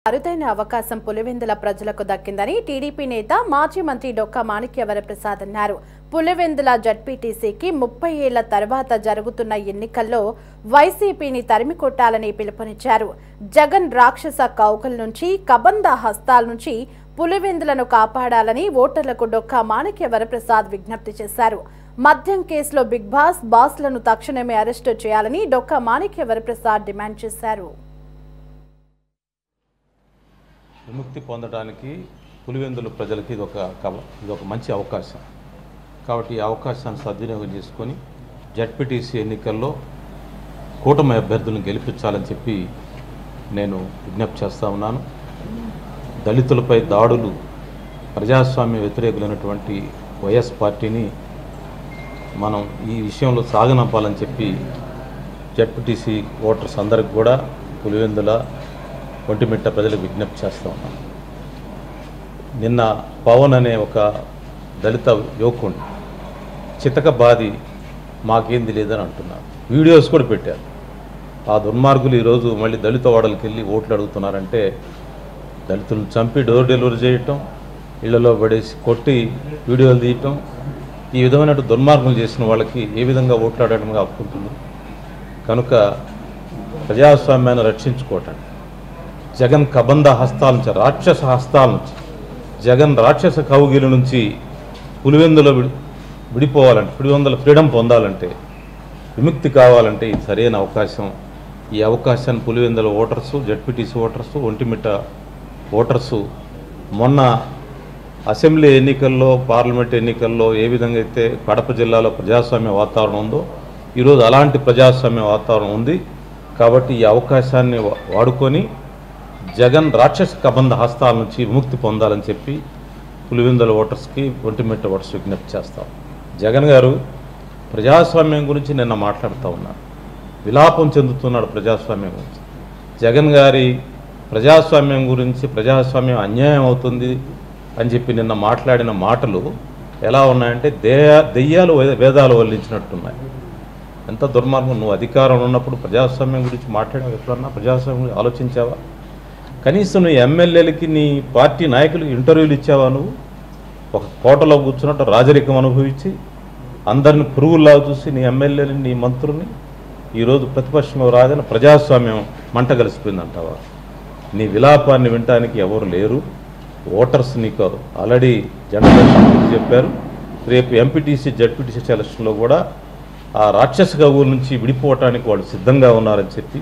అరుదైన అవకాశం పులివెందుల ప్రజలకు దక్కిందని టీడీపీ నేత మాజీ మంత్రి డొక్కా మాణిక్య వరప్రసాద్ అన్నారు. పులివెందుల జడ్పీటీసీకి 30 ఏళ్ల తర్వాత జరుగుతున్న ఎన్నికల్లో వైసీపీని తరిమికొట్టాలని పిలుపునిచ్చారు. జగన్ రాక్షస కౌకల్ నుంచి కబంధ హస్తాల నుంచి పులివెందులను కాపాడాలని ఓటర్లకు డొక్కా మాణిక్య వరప్రసాద్ విజ్ఞప్తి చేశారు. మద్యం కేసులో బిగ్ బాస్లను తక్షణమే అరెస్టు చేయాలని డొక్కా మాణిక్య వరప్రసాద్ డిమాండ్ చేశారు. విముక్తి పొందడానికి పులివెందుల ప్రజలకి ఇది ఒక మంచి అవకాశం. కాబట్టి ఈ అవకాశాన్ని సద్వినియోగం చేసుకొని జడ్పీటీసీ ఎన్నికల్లో కూటమి అభ్యర్థులను గెలిపించాలని చెప్పి నేను విజ్ఞప్తి చేస్తూ ఉన్నాను. దళితులపై దాడులు ప్రజాస్వామ్య వ్యతిరేకులైనటువంటి వైఎస్ పార్టీని మనం ఈ విషయంలో సాగనంపాలని చెప్పి జడ్పీటీసీ ఓటర్స్ అందరికి కూడా పులివెందుల ఒంటిమిట్ట ప్రజలకు విజ్ఞప్తి చేస్తూ ఉన్నాం. నిన్న పవన్ అనే ఒక దళిత యువకుడు చితక బాధి మాకేంది లేదని అంటున్నారు. వీడియోస్ కూడా పెట్టారు. ఆ దుర్మార్గులు ఈరోజు మళ్ళీ దళిత వాడలకి వెళ్ళి ఓట్లు అడుగుతున్నారంటే దళితులను చంపి డోర్ డెలివరీ చేయటం, ఇళ్లలో పడేసి కొట్టి వీడియోలు తీయటం, ఈ విధమైన దుర్మార్గులు చేసిన వాళ్ళకి ఏ విధంగా ఓట్లు ఆడటం ఆపుకుంటుంది. కనుక ప్రజాస్వామ్యాన్ని రక్షించుకోవటానికి జగన్ కబంధ హస్తాల నుంచి, రాక్షస హస్తాల నుంచి, జగన్ రాక్షస కౌగిలి నుంచి పులివెందులో విడిపోవాలంటే, పులివెందుల ఫ్రీడమ్ పొందాలంటే, విముక్తి కావాలంటే ఇది సరైన అవకాశం. ఈ అవకాశాన్ని Pulivendula voters, ZPTC voters, Ontimitta voters మొన్న అసెంబ్లీ ఎన్నికల్లో, పార్లమెంట్ ఎన్నికల్లో ఏ విధంగా అయితే కడప జిల్లాలో ప్రజాస్వామ్య వాతావరణం ఉందో ఈరోజు అలాంటి ప్రజాస్వామ్య వాతావరణం ఉంది. కాబట్టి ఈ అవకాశాన్ని వాడుకొని జగన్ రాక్షస కబంధ హస్తాల నుంచి విముక్తి పొందాలని చెప్పి పులివెందుల ఓటర్స్కి, ఒంటిమిట్ట ఓటర్స్ విజ్ఞప్తి చేస్తాం. జగన్ గారు ప్రజాస్వామ్యం గురించి నిన్న మాట్లాడుతూ ఉన్నారు. విలాపం చెందుతున్నాడు ప్రజాస్వామ్యం గురించి. జగన్ గారి ప్రజాస్వామ్యం గురించి, ప్రజాస్వామ్యం అన్యాయం అవుతుంది అని చెప్పి నిన్న మాట్లాడిన మాటలు ఎలా ఉన్నాయంటే దెయ్యాలు వేదాలు వల్లించినట్టున్నాయి. ఎంత దుర్మార్గం! నువ్వు అధికారంలో ఉన్నప్పుడు ప్రజాస్వామ్యం గురించి మాట్లాడావు? ఎప్పుడన్నా ప్రజాస్వామ్యం గురించి ఆలోచించావా? కనీసం నీ ఎమ్మెల్యేలకి, నీ పార్టీ నాయకులకి ఇంటర్వ్యూలు ఇచ్చావా? నువ్వు ఒక కోటలో కూర్చున్నట్టు రాజరికం అనుభవించి అందరిని పురుగుల్లాగా చూసి నీ ఎమ్మెల్యేని, నీ మంత్రుల్ని ఈరోజు ప్రతిపక్షం రాదని ప్రజాస్వామ్యం మంట కలిసిపోయిందంటావా? నీ విలాపాన్ని వినటానికి ఎవరు లేరు. ఓటర్స్ నీకు ఆల్రెడీ జనరల్ చెప్పారు. రేపు ఎంపీటీసీ, జడ్పీటీసీ ఎలక్షన్లో కూడా ఆ రాక్షస గౌగుల నుంచి విడిపోవటానికి వాళ్ళు సిద్ధంగా ఉన్నారని చెప్పి